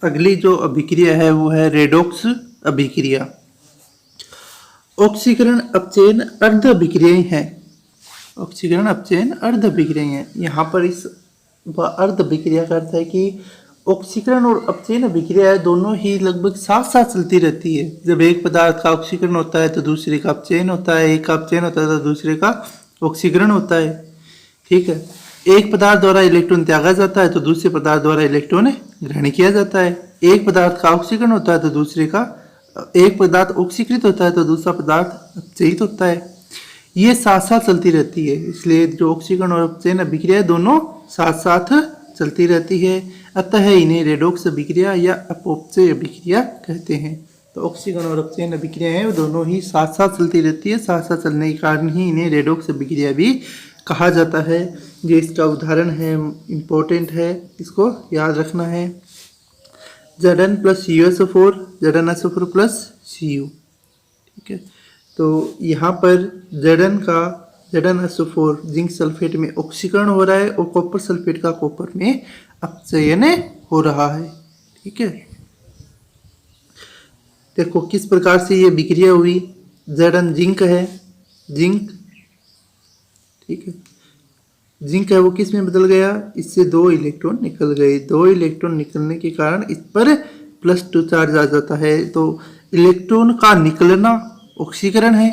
अगली जो अभिक्रिया है वो है रेडॉक्स अभिक्रिया। ऑक्सीकरण अपचयन अर्ध अभिक्रियाएं हैं। ऑक्सीकरण अपचयन अर्ध अभिक्रियाएं हैं। यहाँ पर इस अर्ध अभिक्रिया का अर्थ है कि ऑक्सीकरण और अपचयन अभिक्रिया दोनों ही लगभग साथ साथ चलती रहती है। जब एक पदार्थ का ऑक्सीकरण होता है तो दूसरे का अपचयन होता है, एक का अपचयन होता है तो दूसरे का ऑक्सीकरण होता है। ठीक है, एक पदार्थ द्वारा इलेक्ट्रॉन त्यागा जाता है तो दूसरे पदार्थ द्वारा इलेक्ट्रॉन ग्रहण किया जाता है। एक पदार्थ का ऑक्सीकरण होता है तो दूसरे का, एक पदार्थ ऑक्सीकृत होता है तो दूसरा पदार्थ अपचयित होता है। ये साथ साथ चलती रहती है, इसलिए जो ऑक्सीकरण और अपचयन अभिक्रिया दोनों साथ साथ चलती रहती है। अतः इन्हें रेडॉक्स अभिक्रिया या अपचय अभिक्रिया कहते हैं। तो ऑक्सीकरण और अपचयन अभिक्रिया है वो दोनों ही साथ साथ चलती रहती है। साथ साथ चलने के कारण ही इन्हें रेडॉक्स अभिक्रिया भी कहा जाता है। ये इसका उदाहरण है, इम्पोर्टेंट है, इसको याद रखना है। Zn plus CuSO4, ZnSO4 plus Cu। ठीक है, तो यहाँ पर ZnSO4 जिंक सल्फेट में ऑक्सीकरण हो रहा है और कॉपर सल्फेट का कॉपर में अपचयन हो रहा है। ठीक है, देखो किस प्रकार से ये अभिक्रिया हुई। Zn जिंक है, जिंक, ठीक है, जिंक है वो किस में बदल गया, इससे 2 इलेक्ट्रॉन निकल गए। 2 इलेक्ट्रॉन निकलने के कारण इस पर +2 चार्ज आ जाता है। तो इलेक्ट्रॉन का निकलना ऑक्सीकरण है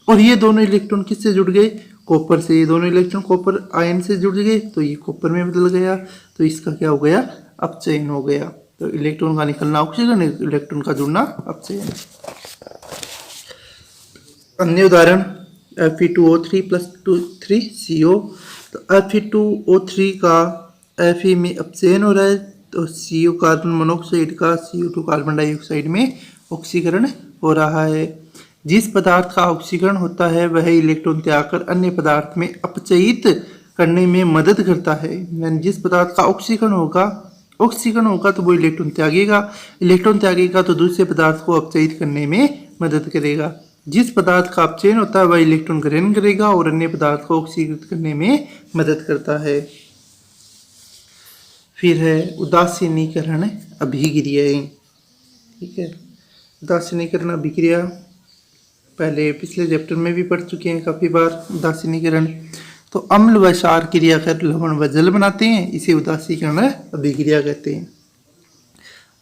और ये दोनों इलेक्ट्रॉन किससे जुड़ गए, कॉपर से। ये दोनों इलेक्ट्रॉन कॉपर आयन से जुड़ गए तो ये कॉपर में बदल गया, तो इसका क्या हो गया, अपचयन हो गया। तो इलेक्ट्रॉन का निकलना ऑक्सीकरण, इलेक्ट्रॉन का जुड़ना अपचयन। अन्य उदाहरण Fe2O3 प्लस 3CO। तो Fe2O3 का Fe में अपचयन हो रहा है तो CO कार्बन मोनोऑक्साइड का CO2 कार्बन डाइऑक्साइड में ऑक्सीकरण हो रहा है। जिस पदार्थ का ऑक्सीकरण होता है वह इलेक्ट्रॉन त्याग कर अन्य पदार्थ में अपचयित करने में मदद करता है। यानी जिस पदार्थ का ऑक्सीकरण होगा तो वो इलेक्ट्रॉन त्यागेगा तो दूसरे पदार्थ को अपचयित करने में मदद करेगा। जिस पदार्थ का अपचयन होता है वह इलेक्ट्रॉन ग्रहण करेगा और अन्य पदार्थ को ऑक्सीकृत करने में मदद करता है। फिर है उदासीनीकरण अभिक्रियाएं। ठीक है, उदासीनीकरण अभिक्रिया पहले पिछले चैप्टर में भी पढ़ चुके हैं काफ़ी बार। उदासीनीकरण तो अम्ल व क्षार क्रिया कर लवण व जल बनाते हैं, इसे उदासीकरण अभिक्रिया कहते हैं।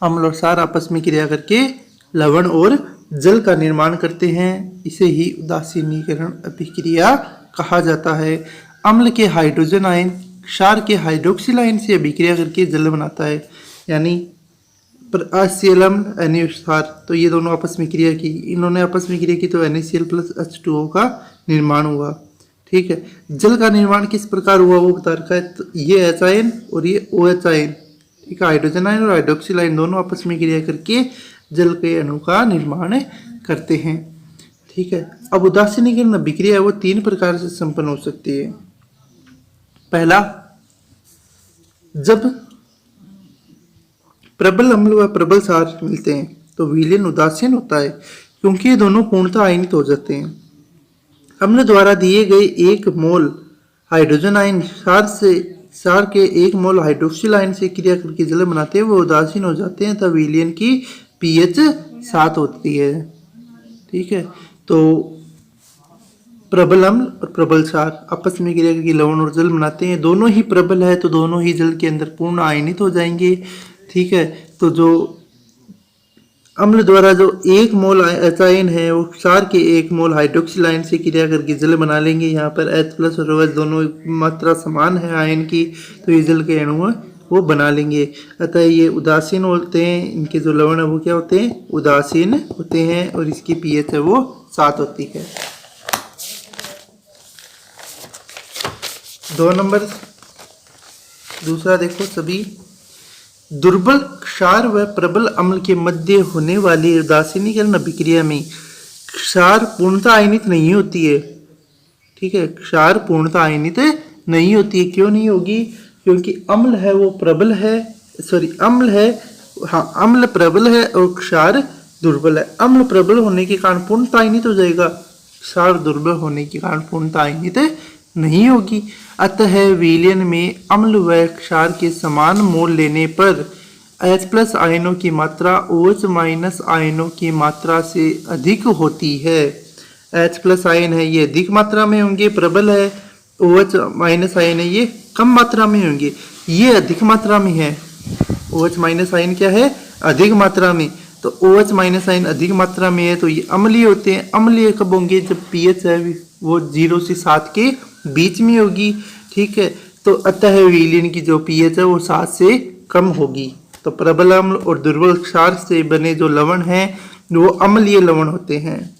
अम्ल और क्षार आपस में क्रिया करके लवण और जल का निर्माण करते हैं, इसे ही उदासीनीकरण अभिक्रिया कहा जाता है। अम्ल के हाइड्रोजन आयन क्षार के हाइड्रोक्सिल आयन से अभिक्रिया करके जल बनाता है। यानी HCl NaOH, तो ये दोनों आपस में क्रिया की, इन्होंने आपस में क्रिया की तो NaCl प्लस H2O का निर्माण हुआ। ठीक है, जल का निर्माण किस प्रकार हुआ वो बता रखा है। तो ये H आयन और ये OH आयन, ठीक है, हाइड्रोजन आयन और हाइड्रोक्सिल आयन दोनों आपस में क्रिया करके जल के अणु का निर्माण करते हैं। ठीक है, अब उदासीनीकरण अभिक्रिया है वो 3 प्रकार से संपन्न हो सकती है। पहला, जब प्रबल अम्ल व प्रबल क्षार मिलते हैं तो विलयन उदासीन होता है क्योंकि ये दोनों पूर्णतः आयनित हो जाते हैं। अम्ल द्वारा दिए गए 1 मोल हाइड्रोजन आयन क्षार के 1 मोल हाइड्रोक्सिल आयन से क्रिया करके जल बनाते हैं, वो उदासीन हो जाते हैं, तब विलयन की pH 7 होती है। ठीक है, तो प्रबल अम्ल और प्रबल क्षार आपस में क्रिया करके लवण और जल बनाते हैं। दोनों ही प्रबल है तो दोनों ही जल के अंदर पूर्ण आयनित हो जाएंगे। ठीक है, तो जो अम्ल द्वारा जो 1 मोल H आयन है वो क्षार के 1 मोल हाइड्रोक्सिल आयन से क्रिया करके जल बना लेंगे। यहाँ पर H प्लस और OH दोनों मात्रा समान है आयन की, तो ये जल के अणु वो बना लेंगे। अतः ये उदासीन होते हैं, इनके जो लवण है वो क्या होते हैं, उदासीन होते हैं और इसकी pH है वो 7 होती है। 2 नंबर दूसरा देखो, सभी दुर्बल क्षार व प्रबल अम्ल के मध्य होने वाली उदासीनीकरण अभिक्रिया में क्षार पूर्णतः आयनित नहीं होती है। ठीक है, क्षार पूर्णतः आयनित नहीं होती है। क्यों नहीं होगी, क्योंकि अम्ल है वो प्रबल है, अम्ल प्रबल है और क्षार दुर्बल है। अम्ल प्रबल होने के कारण पूर्णतः आयनित हो जाएगा, क्षार दुर्बल होने के कारण पूर्णतः आयनित नहीं होगी। अतः विलयन में अम्ल व क्षार के समान मोल लेने पर H प्लस आयनों की मात्रा OH माइनस आयनों की मात्रा से अधिक होती है। H प्लस आयन है ये अधिक मात्रा में होंगे, प्रबल है। OH माइनस आयन है ये कम मात्रा में होंगे, ये अधिक मात्रा में है। OH माइनस आयन क्या है? अधिक मात्रा में। तो OH माइनस आयन अधिक मात्रा में है तो ये अम्लीय होते हैं। अम्लीय कब होंगे? जब pH है वो 0 से 7 के बीच में होगी। ठीक है, तो अतः विलयन की जो pH है वो 7 से कम होगी। तो प्रबल अम्ल और दुर्बल क्षार से बने जो लवण हैं वो अम्लीय लवण होते हैं।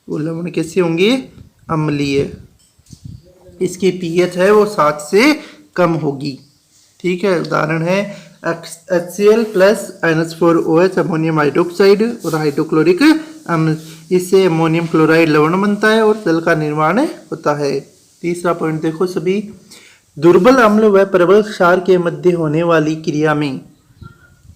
वो लवण कैसे होंगे? अम्लीय। इसकी pH है वो 7 से कम होगी। ठीक है, उदाहरण है HCl plus NH4OH ammonium hydroxide और हाइड्रोक्लोरिक अम्ल। इससे अमोनियम क्लोराइड लवण बनता है और जल का निर्माण होता है। तीसरा पॉइंट देखो सभी, दुर्बल अम्ल व प्रबल क्षार के मध्य होने वाली क्रिया में,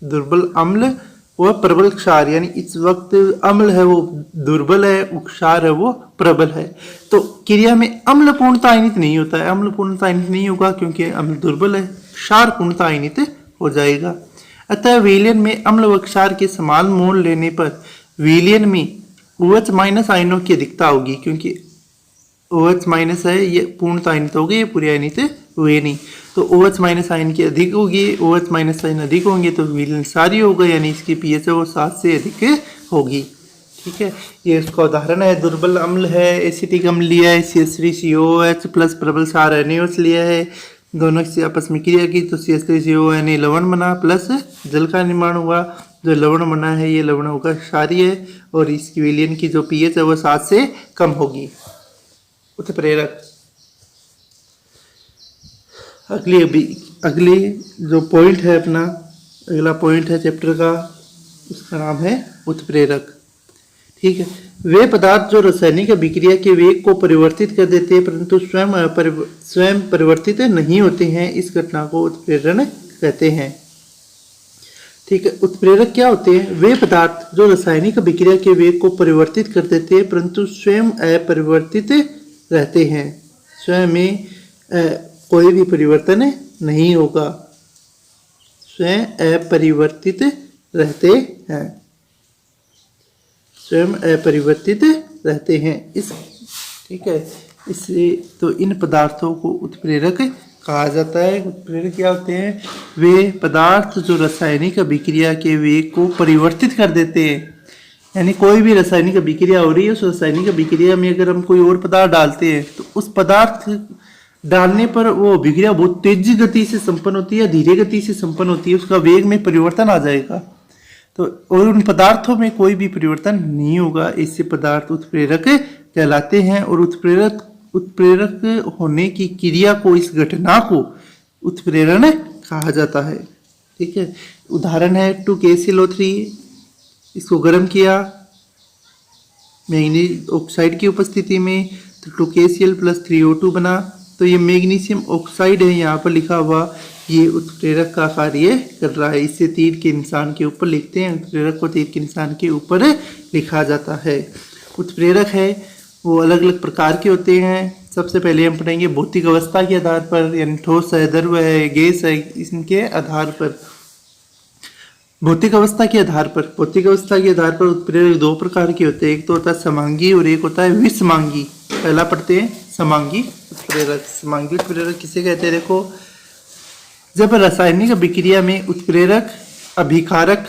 दुर्बल अम्ल व प्रबल क्षार यानी इस वक्त अम्ल है वो दुर्बल है, क्षार है वो प्रबल है। तो क्रिया में अम्ल पूर्णतः आयनित नहीं होता है। अम्ल पूर्णतः आयनित नहीं होगा क्योंकि अम्ल दुर्बल है, क्षार पूर्णतः आयनित हो जाएगा। अतः विलयन में अम्ल व क्षार के समान मोल लेने पर विलयन में OH माइनस आयनों की अधिकता होगी, क्योंकि OH माइनस है ये पूर्णतः आयनित हो गए, ये पूरे आयनित हुए नहीं। तो OH माइनस आयन की अधिक होगी, OH माइनस आयन अधिक होंगे तो विलयन सारी होगा, यानी इसकी pH है वो 7 से अधिक होगी। ठीक है, ये इसका उदाहरण है। दुर्बल अम्ल है, एसिटिक अम्ल लिया है CH3COOH प्लस प्रबल क्षार NaOH लिया है, दोनों से आपस में क्रिया की तो CH3COOH लवण बना प्लस जल का निर्माण हुआ। जो लवण बना है ये लवण होगा क्षारीय और इसकी विलयन की जो pH है वो 7 से कम होगी। उत्प्रेरक। अगली जो पॉइंट है अपना, अगला पॉइंट है चैप्टर का, उसका नाम है उत्प्रेरक। ठीक है, वे पदार्थ जो रासायनिक अभिक्रिया के वेग को परिवर्तित कर देते हैं परंतु स्वयं परिवर्तित नहीं होते हैं, इस घटना को उत्प्रेरण कहते हैं। ठीक है, उत्प्रेरक क्या होते हैं? वे पदार्थ जो रासायनिक अभिक्रिया के वेग को परिवर्तित कर देते हैं परंतु स्वयं अपरिवर्तित रहते हैं। स्वयं में कोई भी परिवर्तन नहीं होगा, स्वयं अपरिवर्तित रहते हैं, स्वयं अपरिवर्तित रहते हैं। ठीक है, इससे तो इन पदार्थों को उत्प्रेरक कहा जाता है। उत्प्रेरक क्या होते हैं? वे पदार्थ जो रासायनिक अभिक्रिया के वेग को परिवर्तित कर देते हैं, यानी कोई भी रासायनिक अभिक्रिया हो रही है, उस रासायनिक अभिक्रिया में अगर हम कोई और पदार्थ डालते हैं तो उस पदार्थ डालने पर वो अभिक्रिया बहुत तेजी गति से संपन्न होती है, धीरे गति से संपन्न होती है, उसका वेग में परिवर्तन आ जाएगा। तो और उन पदार्थों में कोई भी परिवर्तन नहीं होगा, इससे पदार्थ उत्प्रेरक कहलाते हैं। और उत्प्रेरक होने की क्रिया को, इस घटना को उत्प्रेरण कहा जाता है। ठीक है, उदाहरण है 2KClO3, इसको गर्म किया मैग्नीज ऑक्साइड की उपस्थिति में तो 2KCl प्लस 3O2 बना। तो ये मैग्नीशियम ऑक्साइड है यहाँ पर लिखा हुआ, ये उत्प्रेरक का कार्य कर रहा है। इसे तीर के निशान के ऊपर लिखते हैं, उत्प्रेरक को तीर के निशान के ऊपर लिखा जाता है। उत्प्रेरक है वो अलग अलग प्रकार के होते हैं। सबसे पहले हम पढ़ेंगे भौतिक अवस्था के आधार पर, यानी ठोस है, द्रव है, गैस है, इनके आधार पर। भौतिक अवस्था के आधार पर, भौतिक अवस्था के आधार पर उत्प्रेरक दो प्रकार के होते हैं, एक तो होता है समांगी और एक होता है विसमांगी। पहला पढ़ते हैं समांगी उत्प्रेरक। समांगी उत्प्रेरक किसे कहते हैं? देखो, जब रासायनिक अभिक्रिया में उत्प्रेरक, अभिकारक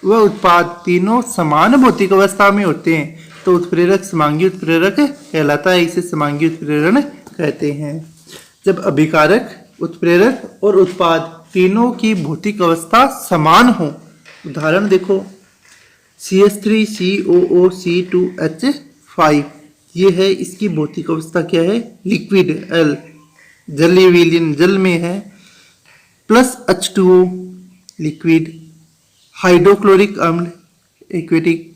व उत्पाद तीनों समान भौतिक अवस्था में होते हैं तो उत्प्रेरक समांगी उत्प्रेरक कहलाता है, इसे समांगी उत्प्रेरण कहते हैं। जब अभिकारक, उत्प्रेरक और उत्पाद तीनों की भौतिक अवस्था समान हो, उदाहरण देखो CH3COOC2H5, ये है, इसकी भौतिक अवस्था क्या है? लिक्विड L, जलीय विलयन जल में है, प्लस H2O लिक्विड, हाइड्रोक्लोरिक अम्ल एक्वेटिक,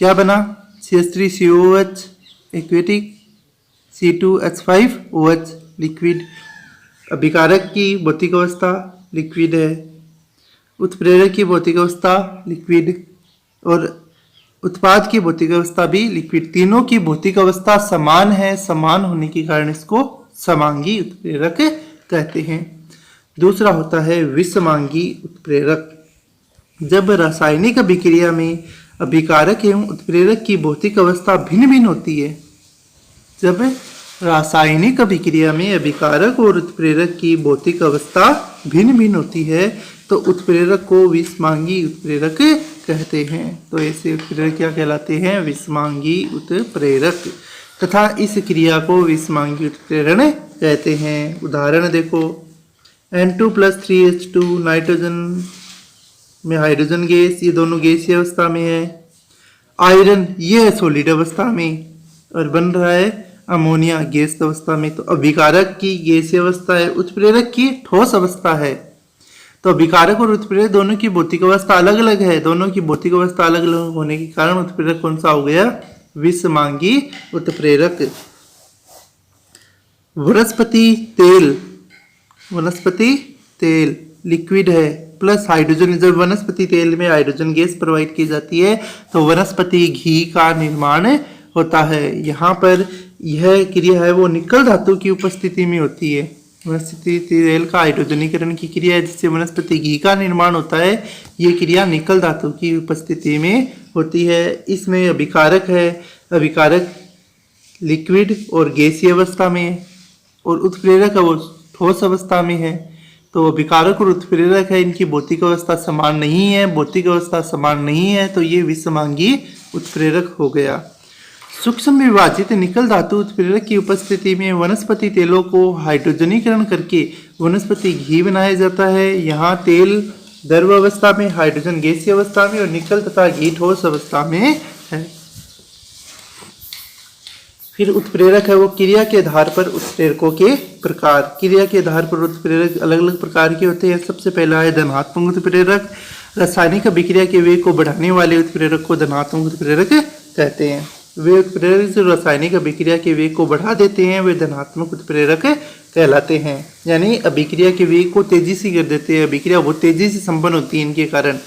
क्या बना? CH3COOH aquatic, C2H5OH liquid. अभिकारक की भौतिक अवस्था लिक्विड है, उत्प्रेरक की भौतिक अवस्था लिक्विड और उत्पाद की भौतिक अवस्था भी लिक्विड। तीनों की भौतिक अवस्था समान है, समान होने के कारण इसको समांगी उत्प्रेरक कहते हैं। दूसरा होता है विषमांगी उत्प्रेरक। जब रासायनिक अभिक्रिया में अभिकारक एवं उत्प्रेरक की भौतिक अवस्था भिन्न भिन्न होती है, जब रासायनिक अभिक्रिया में अभिकारक और उत्प्रेरक की भौतिक अवस्था भिन्न भिन्न होती है तो उत्प्रेरक को विषमांगी उत्प्रेरक कहते हैं। तो ऐसे उत्प्रेरक क्या कहलाते हैं? विषमांगी उत्प्रेरक। तथा इस क्रिया को विषमांगी उत्प्रेरण कहते हैं। उदाहरण देखो, N2+3H2 नाइट्रोजन में हाइड्रोजन गैस, ये दोनों गैसीय अवस्था में है। आयरन ये है सॉलिड अवस्था में और बन रहा है अमोनिया गैस अवस्था में। तो अभिकारक की गैसीय अवस्था है, उत्प्रेरक की ठोस अवस्था है। तो अभिकारक और उत्प्रेरक दोनों की भौतिक अवस्था अलग अलग है। दोनों की भौतिक अवस्था अलग अलग होने के कारण उत्प्रेरक कौन सा हो गया? विषमांगी उत्प्रेरक। वनस्पति तेल लिक्विड है प्लस हाइड्रोजन। जब वनस्पति तेल में हाइड्रोजन गैस प्रोवाइड की जाती है तो वनस्पति घी का निर्माण होता है। यहाँ पर यह क्रिया है वो निकल धातु की उपस्थिति में होती है। वनस्पति तेल का हाइड्रोजनीकरण की क्रिया है जिससे वनस्पति घी का निर्माण होता है। ये क्रिया निकल धातु की उपस्थिति में होती है। इसमें अभिकारक है, अभिकारक लिक्विड और गैसीय अवस्था में है और उत्प्रेरक है वो ठोस अवस्था में है। तो अभिकारक और उत्प्रेरक है, इनकी भौतिक अवस्था समान नहीं है। भौतिक अवस्था समान नहीं है तो ये विषमांगी उत्प्रेरक हो गया। सूक्ष्म विभाजित निकल धातु उत्प्रेरक की उपस्थिति में वनस्पति तेलों को हाइड्रोजनीकरण करके वनस्पति घी बनाया जाता है। यहाँ तेल द्रव अवस्था में, हाइड्रोजन गैसीय अवस्था में और निकल तथा घी ठोस अवस्था में है। फिर उत्प्रेरक है वो क्रिया के आधार पर उत्प्रेरकों के प्रकार। क्रिया के आधार पर उत्प्रेरक अलग अलग प्रकार के होते हैं। सबसे पहला है धनात्मक उत्प्रेरक। रासायनिक अभिक्रिया के वेग को बढ़ाने वाले उत्प्रेरक को धनात्मक उत्प्रेरक कहते हैं। वे उत्प्रेरक जो रासायनिक अभिक्रिया के वेग को बढ़ा देते हैं वे धनात्मक उत्प्रेरक कहलाते हैं। यानी अभिक्रिया के वेग को तेजी से कर देते हैं, अभिक्रिया बहुत तेजी से संपन्न होती है इनके कारण।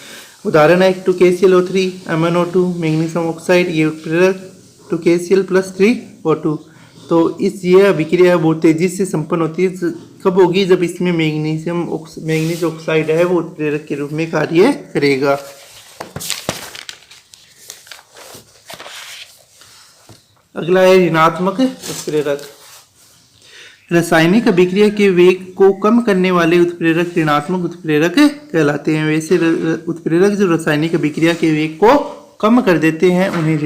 उदाहरण है 2KClO3 MnO2 मैग्नीशियम ऑक्साइड, ये उत्प्रेरक 2KCl+3O2। तो ये अभिक्रिया बहुत तेजी से संपन्न होती है। कब होगी? जब इसमें मैग्नीज ऑक्साइड है वो उत्प्रेरक के रूप में कार्य करेगा। अगला है ऋणात्मक उत्प्रेरक। रासायनिक अभिक्रिया के वेग को कम करने वाले उत्प्रेरक ऋणात्मक उत्प्रेरक कहलाते हैं। वैसे उत्प्रेरक जो रासायनिक अभिक्रिया के वेग को कम कर देते हैं उन्हें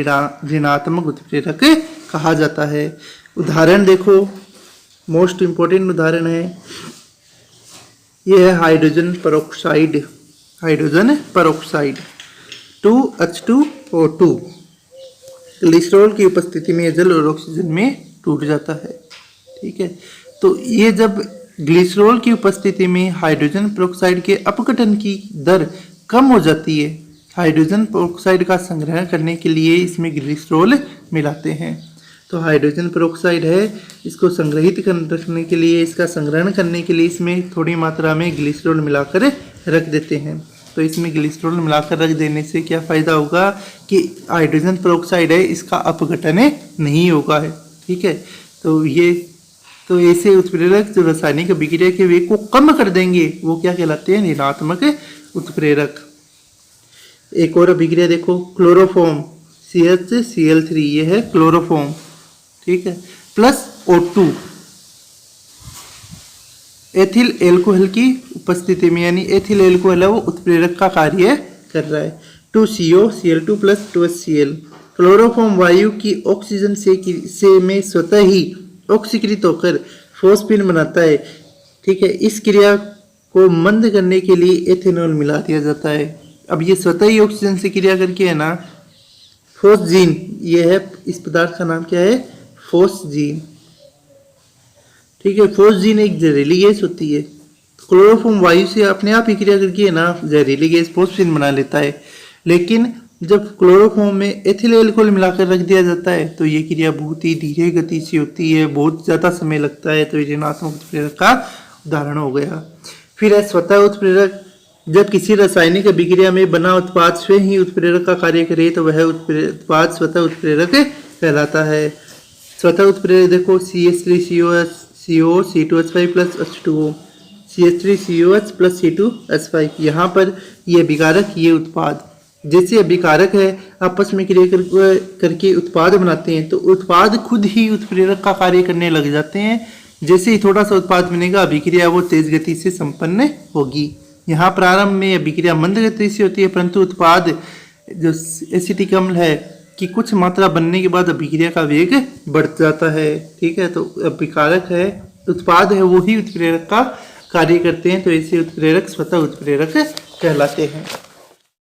ऋणात्मक उत्प्रेरक कहा जाता है। उदाहरण देखो, मोस्ट इंपोर्टेंट उदाहरण है यह है हाइड्रोजन परऑक्साइड 2H2O2। ग्लिसरॉल की उपस्थिति में जल और ऑक्सीजन में टूट जाता है। ठीक है, तो ये जब ग्लिसरॉल की उपस्थिति में हाइड्रोजन पेरोक्साइड के अपघटन की दर कम हो जाती है, हाइड्रोजन पेरोक्साइड का संग्रहण करने के लिए इसमें ग्लिसरॉल मिलाते हैं। तो हाइड्रोजन पेरोक्साइड है, इसको संग्रहित रखने के लिए, इसका संग्रहण करने के लिए इसमें थोड़ी मात्रा में ग्लिसरॉल मिलाकर रख देते हैं। तो इसमें ग्लिसरॉल मिलाकर रख देने से क्या फ़ायदा होगा कि हाइड्रोजन पेरोक्साइड है इसका अपघटन नहीं होगा है। ठीक है, तो ऐसे उत्प्रेरक जो रासायनिक अभिक्रिया के वेग को कम कर देंगे वो क्या कहलाते हैं? ऋणात्मक उत्प्रेरक। एक और अभिक्रिया देखो, क्लोरोफॉर्म CHCl3, ये है क्लोरोफॉर्म। ठीक है, प्लस O2 एथिल एल्कोहल की उपस्थिति में, यानी एथिल एल्कोहल है वो उत्प्रेरक का कार्य कर रहा है। 2COCl2+2HCl क्लोरोफॉर्म वायु की ऑक्सीजन से में स्वतः ही ऑक्सीकृत होकर फॉस्फीन बनाता है। ठीक है, इस क्रिया को मंद करने के लिए एथेनॉल मिला दिया जाता है। अब ये स्वतः ही ऑक्सीजन से क्रिया करके है ना, फोस्जीन, ये है इस पदार्थ का नाम क्या है? फोस्जीन। ठीक है, फोस्जीन एक जहरीली गैस होती है। क्लोरोफॉर्म वायु से अपने आप ही क्रिया करके है ना जहरीली गैस फोस्फीन बना लेता है। लेकिन जब क्लोरोफॉर्म में एथिल एल्कोहल मिलाकर रख दिया जाता है तो ये क्रिया बहुत ही धीरे गति से होती है, बहुत ज़्यादा समय लगता है। तो ये ऋणात्मक उत्प्रेरक का उदाहरण हो गया। फिर है स्वतः उत्प्रेरक। जब किसी रासायनिक अभिक्रिया में बना उत्पाद स्वयं ही उत्प्रेरक का कार्य करे तो वह उत्पाद स्वतः उत्प्रेरक कहलाता है। स्वतः उत्प्रेरक देखो CH3COH CO C2H5+H2O। CH3COH plus C2H5। यहाँ पर ये अभिकारक, ये उत्पाद, जैसे अभिकारक है आपस में क्रिया करके उत्पाद बनाते हैं, तो उत्पाद खुद ही उत्प्रेरक का कार्य करने लग जाते हैं। जैसे ही थोड़ा सा उत्पाद बनेगा, अभिक्रिया वो तेज गति से संपन्न होगी। यहाँ प्रारंभ में अभिक्रिया मंद गति से होती है, परंतु उत्पाद जो एसिटिक अम्ल है कि कुछ मात्रा बनने के बाद अभिक्रिया का वेग बढ़ जाता है। ठीक है, तो अभिकारक है, उत्पाद है, वो ही उत्प्रेरक का कार्य करते हैं, तो ऐसे उत्प्रेरक स्वतः उत्प्रेरक कहलाते हैं।